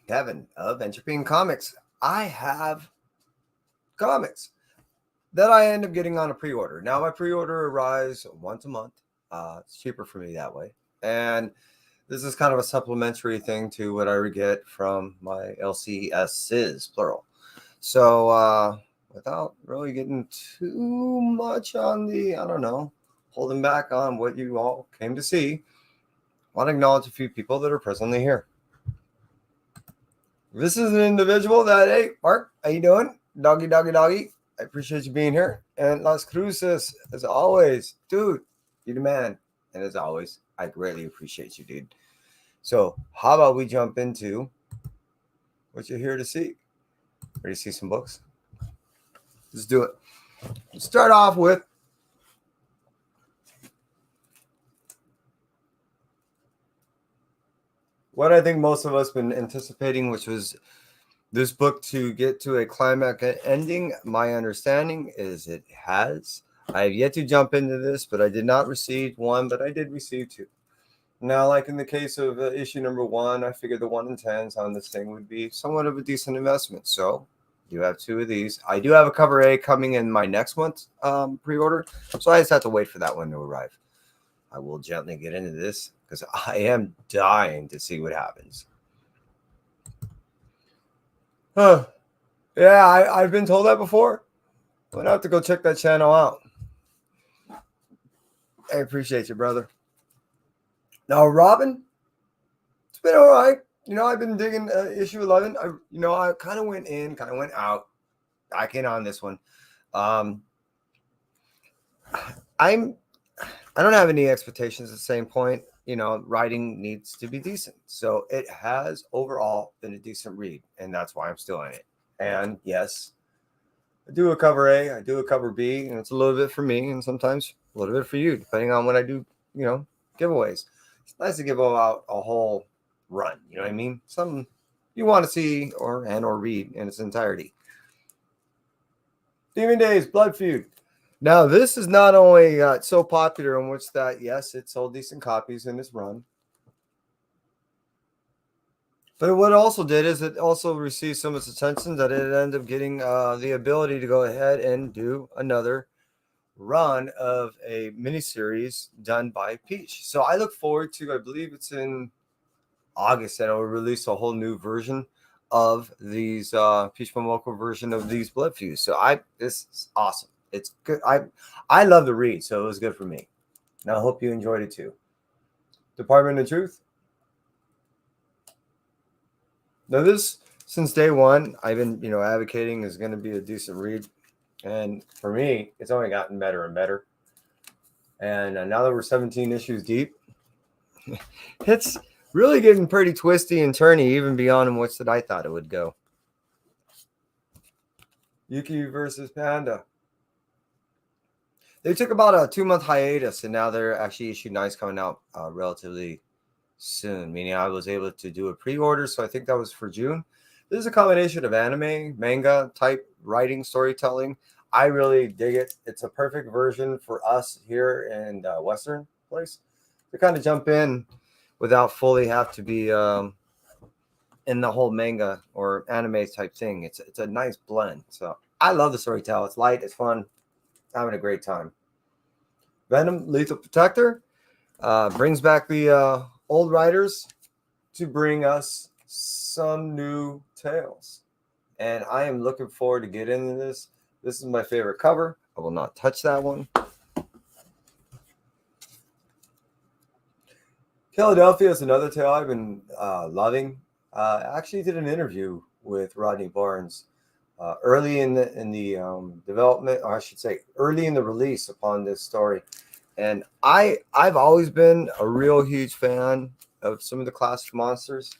Kevin of Entropy and Comics. I have comics that I end up getting on a pre-order. Now my pre-order arrives once a month. It's cheaper for me that way. And this is kind of a supplementary thing to what I get from my LCSs, plural. So without really getting too much on the, I don't know, holding back on what you all came to see, I want to acknowledge a few people that are presently here. This is an individual that, hey, Mark, how you doing? Doggy, doggy, doggy. I appreciate you being here. And Las Cruces, as always, dude, you the man. And as always, I greatly appreciate you, dude. So how about we jump into what you're here to see? Ready to see some books? Let's do it. Let's start off with what I think most of us been anticipating, which was this book to get to a climax ending. My understanding is it has. I have yet to jump into this, but I did not receive one, but I did receive two. Now, like in the case of issue number 1, I figured the 1 in 10s on this thing would be somewhat of a decent investment. So you have two of these. I do have a cover A coming in my next month's pre-order, so I just have to wait for that one to arrive. I will gently get into this because I am dying to see what happens. Huh. Yeah, I've been told that before. I'm going to have to go check that channel out. I appreciate you, brother. Now, Robin, it's been all right. I've been digging issue 11. I kind of went in, kind of went out. Back in on this one. I don't have any expectations at the same point. Writing needs to be decent. So it has overall been a decent read, and that's why I'm still in it. And yes, I do a cover A, I do a cover B, and it's a little bit for me, and sometimes a little bit for you, depending on when I do, giveaways. It's nice to give out a whole run. You know what I mean? Something you want to see or read in its entirety. Demon Days, Blood Feud. Now, this is not only so popular in which that, yes, it sold decent copies in this run. But what it also did is it also received so much attention that it ended up getting the ability to go ahead and do another run of a miniseries done by Peach. So I look forward to, I believe it's in August, that it will release a whole new version of these Peach Momoko version of these Blood Feuds. So this is awesome. It's good. I love the read, so it was good for me. And I hope you enjoyed it too. Department of Truth. Now this, since day one, I've been advocating is going to be a decent read, and for me, it's only gotten better and better. And now that we're 17 issues deep, it's really getting pretty twisty and turny, even beyond which that I thought it would go. Yuki versus Panda. They took about a 2-month hiatus, and now they're actually issue 9's coming out relatively soon, meaning I was able to do a pre-order, so I think that was for June. This is a combination of anime, manga type writing, storytelling. I really dig it. It's a perfect version for us here in Western place to kind of jump in without fully have to be in the whole manga or anime type thing. It's a nice blend. So I love the storytelling. It's light, it's fun, having a great time. Venom, Lethal Protector, brings back the old writers to bring us some new tales. And I am looking forward to get into this. This is my favorite cover. I will not touch that one. Philadelphia is another tale I've been loving. I actually did an interview with Rodney Barnes early in the development, or I should say early in the release upon this story. And I've always been a real huge fan of some of the classic monsters.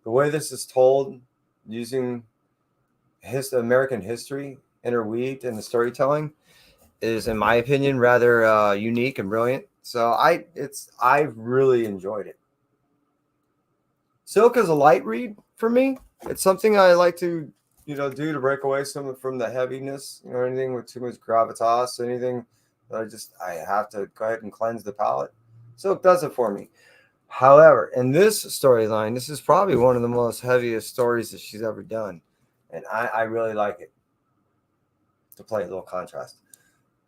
The way this is told, using American history interweaved in the storytelling, is, in my opinion, rather unique and brilliant. So I've really enjoyed it. Silk is a light read for me. It's something I like to do to break away from the heaviness. Anything with too much gravitas, anything that I have to go ahead and cleanse the palate. Silk does it for me. However, in this storyline, this is probably one of the most heaviest stories that she's ever done. And I really like it, to play a little contrast.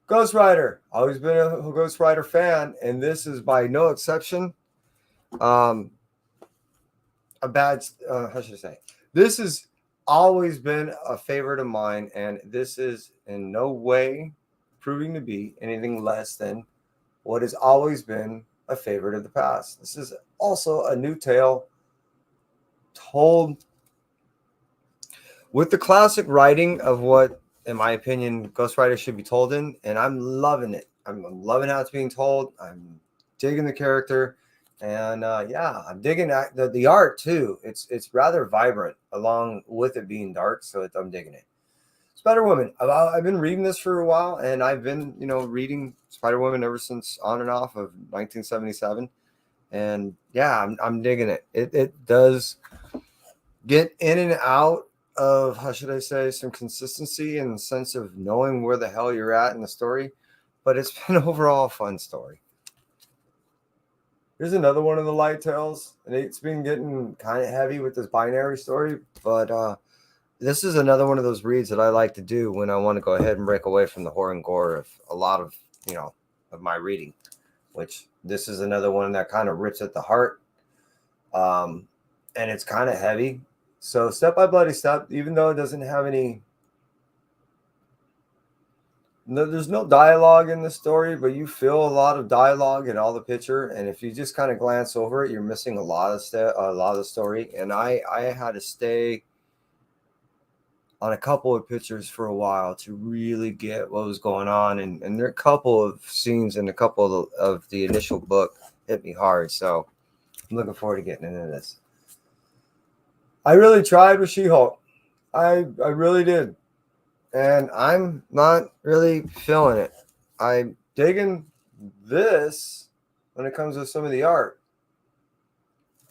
Ghost Rider, always been a Ghost Rider fan, and this is by no exception um, a bad, how should I say? This has always been a favorite of mine, and this is in no way proving to be anything less than what has always been a favorite of the past. This is also a new tale told with the classic writing of what, in my opinion, Ghost Rider should be told in, and I'm loving it. I'm loving how it's being told. I'm digging the character, and yeah, I'm digging the art too. It's rather vibrant, along with it being dark, so I'm digging it. Spider Woman. I've been reading this for a while, and I've been reading Spider Woman ever since on and off of 1977, and yeah, I'm digging it. It does get in and out of, how should I say, some consistency and sense of knowing where the hell you're at in the story, but it's been overall a fun story. Here's another one of the light tales, and it's been getting kind of heavy with this binary story, but this is another one of those reads that I like to do when I want to go ahead and break away from the horror and gore of a lot of of my reading, which this is another one that kind of rips at the heart, and it's kind of heavy. So Step by Bloody Step, even though it doesn't have there's no dialogue in the story, but you feel a lot of dialogue in all the picture, and if you just kind of glance over it, you're missing a lot of the story. And I had to stay on a couple of pictures for a while to really get what was going on, and there are a couple of scenes in a couple of the initial book hit me hard. So I'm looking forward to getting into this. I really tried with She-Hulk. I really did. And I'm not really feeling it. I'm digging this when it comes to some of the art.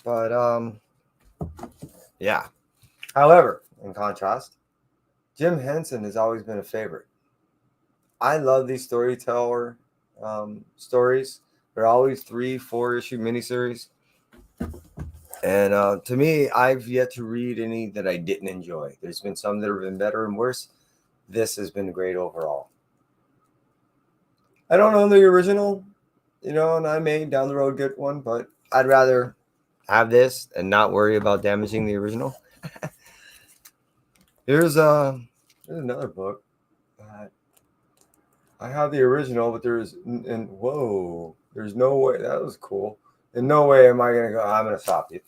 But yeah. However, in contrast, Jim Henson has always been a favorite. I love these storyteller stories. They're always 3-4 issue miniseries. And to me, I've yet to read any that I didn't enjoy. There's been some that have been better and worse. This has been great overall. I don't own the original, and I may down the road get one, but I'd rather have this and not worry about damaging the original. Here's another book. I have the original, but there's no way. That was cool. In no way am I going to go, I'm going to stop you.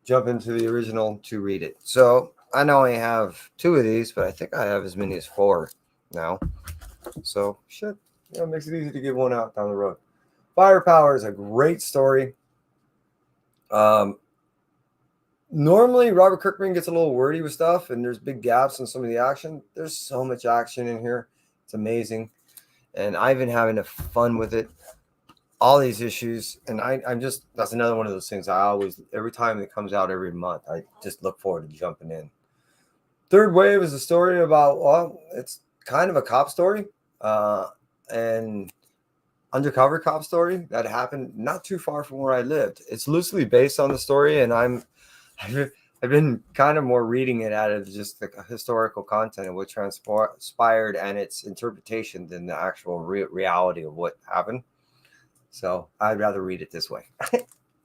Jump into the original to read it. So I know I have 2 of these, but I think I have as many as 4 now. So shit, it makes it easy to get one out down the road. Firepower is a great story. Normally Robert Kirkman gets a little wordy with stuff, and there's big gaps in some of the action. There's so much action in here. It's amazing. And I've been having fun with it. All these issues, and I'm just, that's another one of those things I always, every time it comes out every month, I just look forward to jumping in. Third Wave is a story about, well, it's kind of a cop story, and undercover cop story that happened not too far from where I lived. It's loosely based on the story, and I've been kind of more reading it out of just the historical content of what transpired and its interpretation than the actual reality of what happened. So I'd rather read it this way,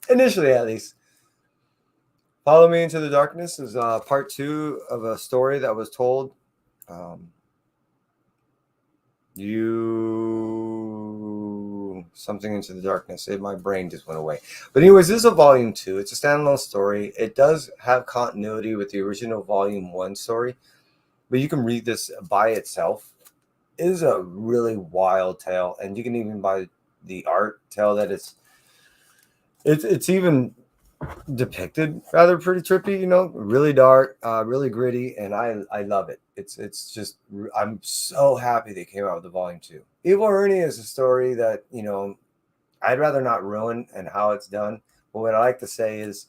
initially at least. Follow Me Into the Darkness is part 2 of a story that was told. Something Into the Darkness. My brain just went away. But anyways, this is a volume 2. It's a standalone story. It does have continuity with the original volume 1 story, but you can read this by itself. It is a really wild tale, and you can even buy the art tell that it's even depicted rather pretty trippy, really dark, really gritty, and I love it. It's just, I'm so happy they came out with the volume 2. Evil Ernie is a story that I'd rather not ruin and how it's done, but what I like to say is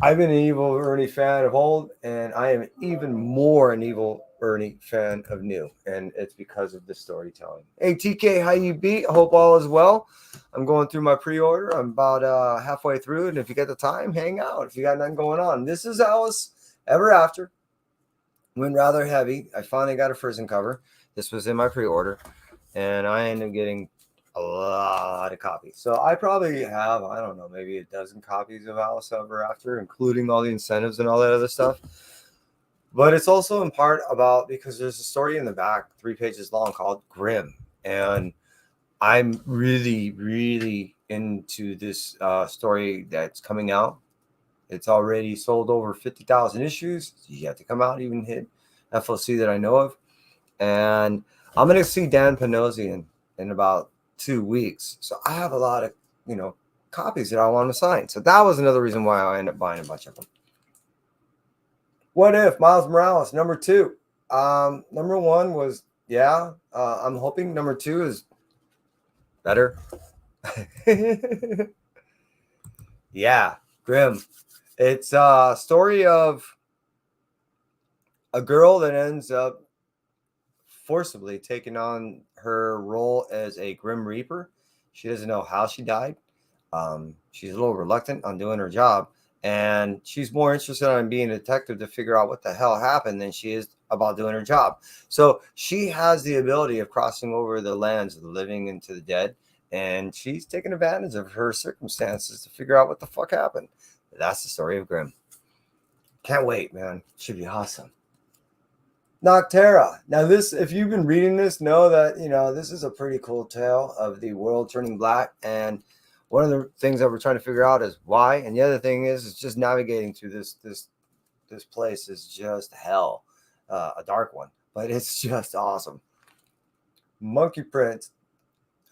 I've been an Evil Ernie fan of old, and I am even more an Evil Ernie fan of new, and it's because of the storytelling. Hey TK, how you be? Hope all is well. I'm going through my pre-order. I'm about halfway through, and if you get the time, hang out. If you got nothing going on, this is Alice Ever After. Went rather heavy. I finally got a frozen cover. This was in my pre-order, and I ended up getting a lot of copies. So I probably have, I don't know, maybe a dozen copies of Alice Ever After, including all the incentives and all that other stuff. But it's also in part about, because there's a story in the back, 3 pages long, called Grimm. And I'm really, really into this story that's coming out. It's already sold over 50,000 issues. It's yet to come out, even hit FOC that I know of. And I'm going to see Dan Panosian in about 2 weeks. So I have a lot of, copies that I want to sign. So that was another reason why I ended up buying a bunch of them. What If, Miles Morales, number 2. Number 1 was, I'm hoping number 2 is better. Yeah, Grimm. It's a story of a girl that ends up forcibly taking on her role as a Grim Reaper. She doesn't know how she died. She's a little reluctant on doing her job, and she's more interested in being a detective to figure out what the hell happened than she is about doing her job. So she has the ability of crossing over the lands of the living and to the dead, and she's taking advantage of her circumstances to figure out what the fuck happened. That's the story of Grimm. Can't wait, man. Should be awesome. Noctera. Now, this, if you've been reading this, know that, this is a pretty cool tale of the world turning black. And one of the things that we're trying to figure out is why. And the other thing is just navigating through this place is just hell, a dark one, but it's just awesome. Monkey Print.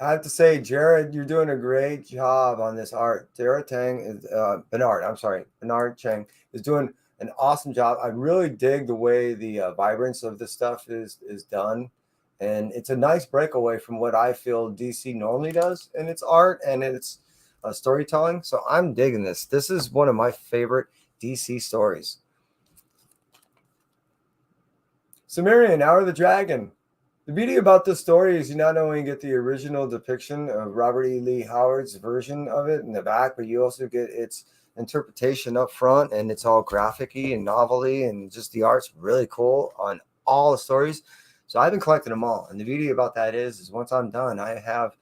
I have to say, Jared, you're doing a great job on this art. Bernard Chang is doing an awesome job. I really dig the way the vibrance of this stuff is done, and it's a nice breakaway from what I feel DC normally does in its art and its storytelling. So I'm digging this. This is one of my favorite DC stories. Sumerian, Hour of the Dragon. The beauty about this story is you not only get the original depiction of Robert E. Lee Howard's version of it in the back, but you also get its interpretation up front, and it's all graphic-y and novelty, and just the art's really cool on all the stories. So I've been collecting them all, and the beauty about that is once I'm done, I have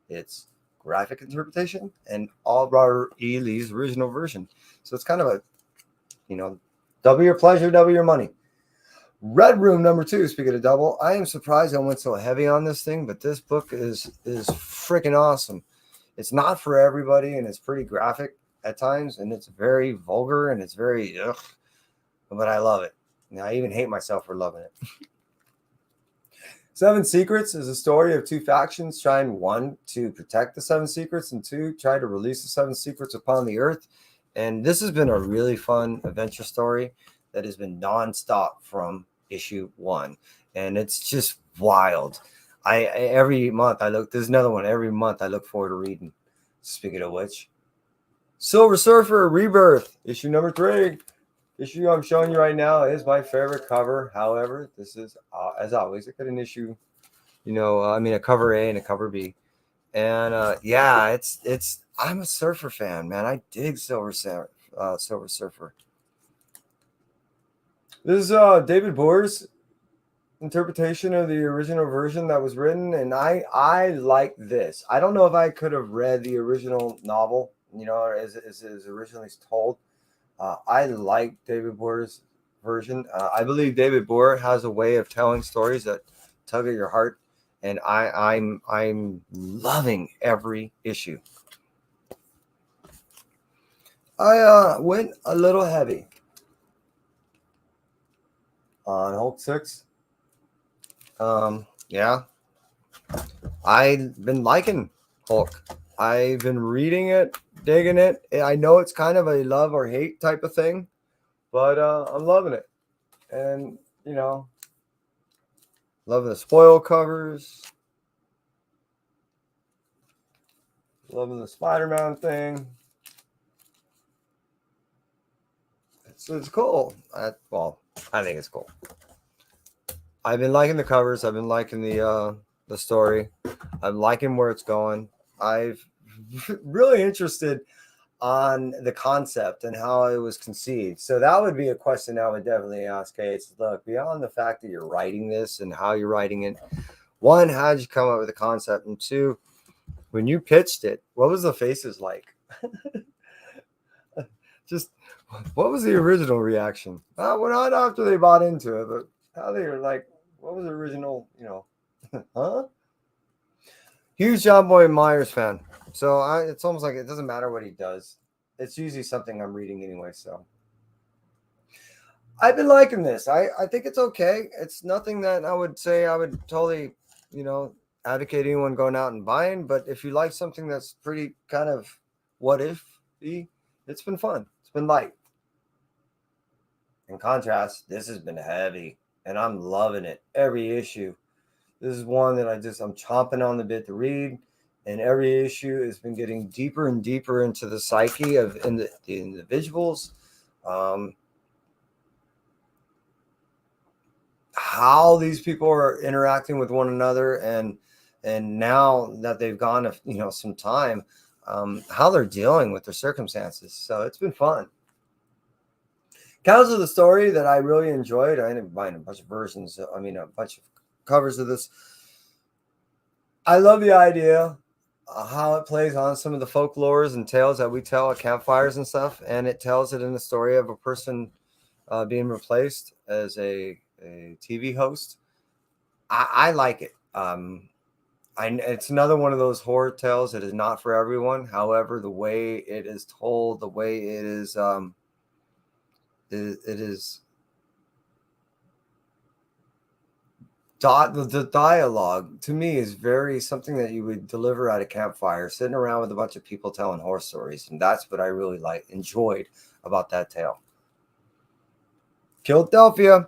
its graphic interpretation and all Robert E. Lee's original version. So it's kind of a, double your pleasure, double your money. Red Room number 2, speaking of double, I am surprised I went so heavy on this thing, but this book is freaking awesome. It's not for everybody, and it's pretty graphic at times, and it's very vulgar, and it's very ugh, but I love it. And I even hate myself for loving it. 7 Secrets is a story of 2 factions trying, 1, to protect the 7 secrets, and 2, try to release the 7 secrets upon the earth. And this has been a really fun adventure story that has been nonstop from issue 1, and it's just wild. I every month I look. There's another one every month I look forward to reading. Speaking of which, Silver Surfer Rebirth issue number 3. Issue I'm showing you right now is my favorite cover. However, this is as always a good issue. A cover A and a cover B, and it's. I'm a Surfer fan, man. I dig Silver Surfer. This is David Boer's interpretation of the original version that was written, and I like this. I don't know if I could have read the original novel, as originally told. I like David Boer's version. I believe David Boer has a way of telling stories that tug at your heart, and I'm loving every issue. I went a little heavy on Hulk 6. I've been liking Hulk. I've been reading it, digging it. I know it's kind of a love or hate type of thing, but I'm loving it. And, loving the spoil covers. Loving the Spider-Man thing. It's cool. I think it's cool. I've been liking the covers. I've been liking the story. I'm liking where it's going. I've really interested on the concept and how it was conceived. So that would be a question I would definitely ask. Hey, it's look beyond the fact that you're writing this and how you're writing it. One, how did you come up with the concept? And two, when you pitched it, what was the faces like? Just what was the original reaction? Well, not after they bought into it, but how they were like, what was the original, huh? Huge John Boy Myers fan. So it's almost like it doesn't matter what he does. It's usually something I'm reading anyway. So I've been liking this. I think it's okay. It's nothing that I would say I would totally, you know, advocate anyone going out and buying. But if you like something that's pretty kind of what if, it's been fun. It's been light. In contrast, this has been heavy, and I'm loving it. Every issue. This is one that I'm chomping on the bit to read, and every issue has been getting deeper and deeper into the psyche of the individuals. How these people are interacting with one another, and now that they've gone some time, how they're dealing with their circumstances. So it's been fun. Counts of the story that I really enjoyed. I ended up buying a bunch of versions. I mean, a bunch of covers of this. I love the idea, how it plays on some of the folklores and tales that we tell at campfires and stuff, and it tells it in the story of a person being replaced as a TV host. I like it. It's another one of those horror tales that is not for everyone. However, the way it is told, the way it is, it is the dialogue to me is very something that you would deliver at a campfire, sitting around with a bunch of people telling horror stories, and that's what I really enjoyed about that tale. Philadelphia.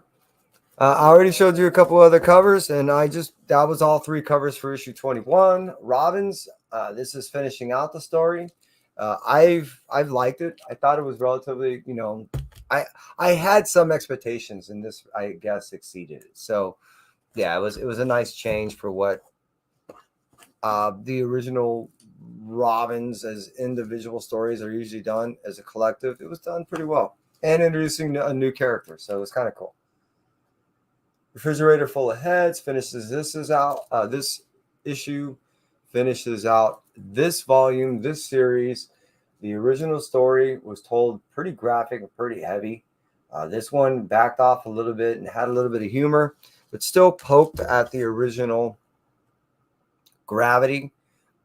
I already showed you a couple other covers, and that was all 3 covers for issue 21. Robins. This is finishing out the story. I've liked it. I thought it was relatively, I had some expectations, and this I guess exceeded it. So yeah, it was a nice change for what the original Robins as individual stories are usually done as a collective. It was done pretty well, and introducing a new character, so it was kind of cool. Refrigerator Full of Heads finishes this issue finishes out this volume, this series. The original story was told pretty graphic and pretty heavy. This one backed off a little bit and had a little bit of humor, but still poked at the original gravity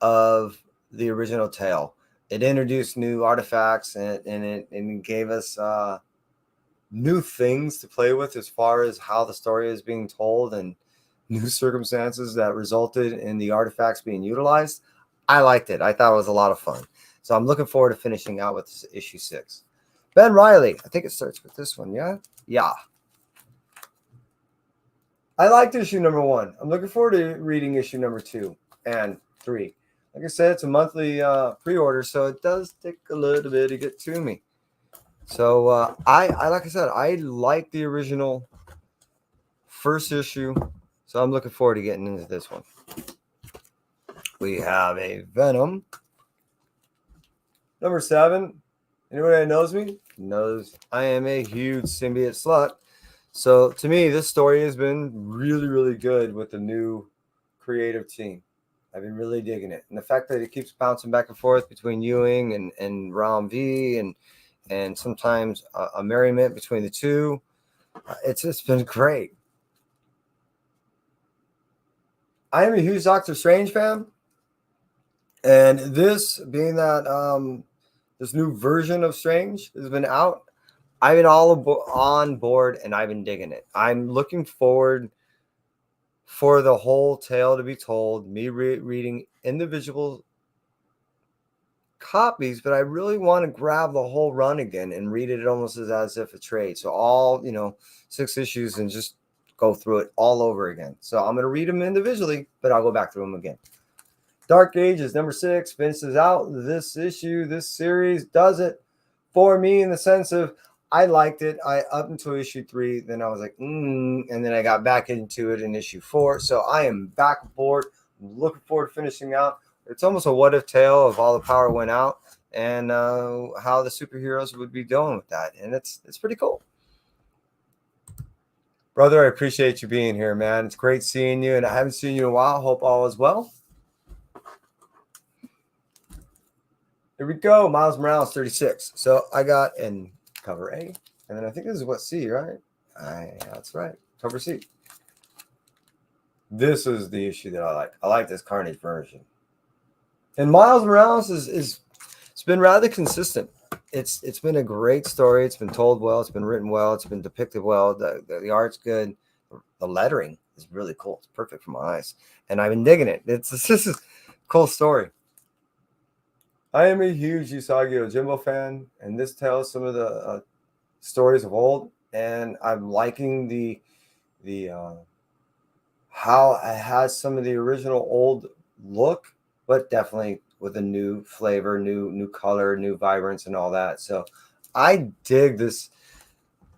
of the original tale. It introduced new artifacts, and it gave us new things to play with as far as how the story is being told, and new circumstances that resulted in the artifacts being utilized. I liked it. I thought it was a lot of fun. So I'm looking forward to finishing out with issue 6. Ben Riley. I think it starts with this one. Yeah. Yeah. I liked issue number 1. I'm looking forward to reading issue number 2 and 3. Like I said, it's a monthly pre-order, so it does take a little bit to get to me. So I like I said, I like the original first issue, so I'm looking forward to getting into this one. We have a Venom. Number 7. Anyone that knows me knows I am a huge symbiote slut. So to me, this story has been really, really good with the new creative team. I've been really digging it. And the fact that it keeps bouncing back and forth between Ewing and Ram V and sometimes a merriment between the two, it's just been great. I am a huge Doctor Strange fan. And this being that this new version of Strange has been out, I've been all on board and I've been digging it. I'm looking forward for the whole tale to be told, me reading individual copies, but I really want to grab the whole run again and read it almost as if a trade. So all, 6 issues and just go through it all over again. So I'm going to read them individually, but I'll go back through them again. Dark Ages, number 6, finishes out this issue. This series does it for me in the sense of I liked it. I up until issue 3, then I was like, and then I got back into it in issue 4. So I am back aboard. I'm looking forward to finishing out. It's almost a what if tale of all the power went out and how the superheroes would be dealing with that, and it's pretty cool. Brother, I appreciate you being here, man. It's great seeing you, and I haven't seen you in a while. Hope all is well. Here we go. Miles Morales 36. So I got in cover A, and then I think this is what C, right? That's right. Cover C. This is the issue that I like. I like this Carnage version. And Miles Morales is it's been rather consistent. It's been a great story. It's been told well. It's been written well. It's been depicted well. The art's good. The lettering is really cool. It's perfect for my eyes, and I've been digging it. This is a cool story. I am a huge Usagi Yojimbo fan, and this tells some of the stories of old. And I'm liking the how it has some of the original old look, but definitely with a new flavor, new color, new vibrance, and all that. So I dig this.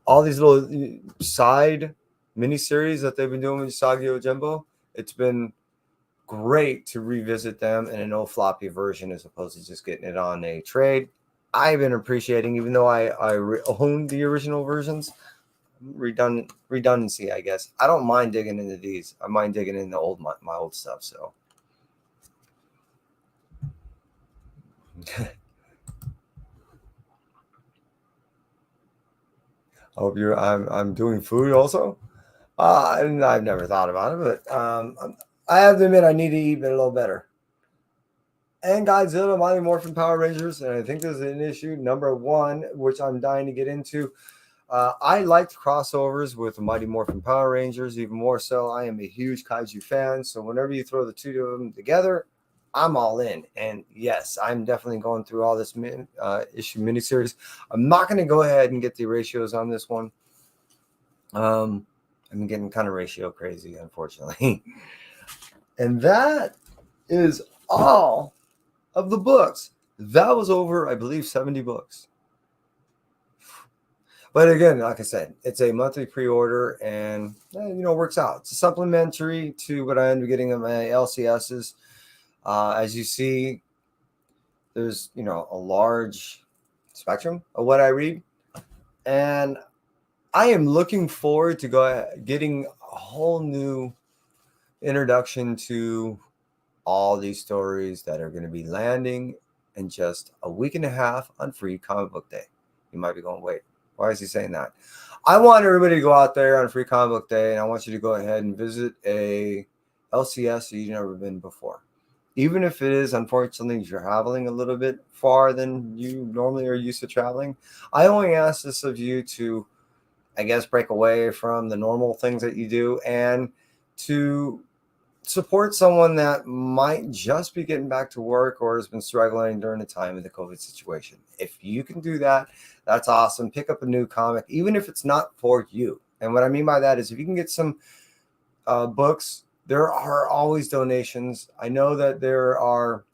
All these little side miniseries that they've been doing with Usagi Yojimbo. It's been great to revisit them in an old floppy version as opposed to just getting it on a trade. I've been appreciating, even though I own the original versions, redundancy, I guess. I don't mind digging into these. I mind digging into my old stuff. So I hope you're. I'm doing food also. And I've never thought about it, but I have to admit I need to eat a little better. And Godzilla, Mighty Morphin Power Rangers, and I think this is an issue number 1, which I'm dying to get into. I liked crossovers with Mighty Morphin Power Rangers, even more so. I am a huge kaiju fan, so whenever you throw the two of them together, I'm all in. And yes, I'm definitely going through all this issue miniseries. I'm not going to go ahead and get the ratios on this one. I'm getting kind of ratio crazy, unfortunately. And that is all of the books. That was over, I believe, 70 books. But again, like I said, it's a monthly pre-order, and works out. It's a supplementary to what I end up getting on my LCSs. As you see, there's a large spectrum of what I read, and I am looking forward to getting a whole new introduction to all these stories that are going to be landing in just a week and a half on Free Comic Book Day. You might be going, wait, why is he saying that? I want everybody to go out there on Free Comic Book Day, and I want you to go ahead and visit a LCS that you've never been before. Even if it is, unfortunately, traveling a little bit far than you normally are used to traveling. I only ask this of you to, I guess, break away from the normal things that you do and to support someone that might just be getting back to work or has been struggling during the time of the COVID situation. If you can do that, that's awesome. Pick up a new comic, even if it's not for you. And what I mean by that is if you can get some books, there are always donations. I know that there are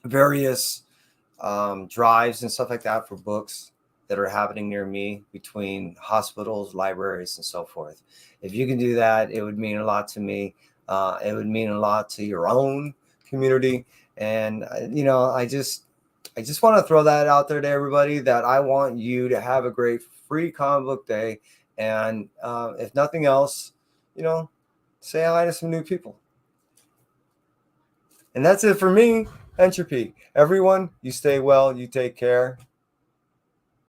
various drives and stuff like that for books that are happening near me between hospitals, libraries, and so forth. If you can do that, it would mean a lot to me. It would mean a lot to your own community. And, I just want to throw that out there to everybody that I want you to have a great Free Comic Book Day. And if nothing else, say hi to some new people. And that's it for me, Entropy. Everyone, you stay well, you take care.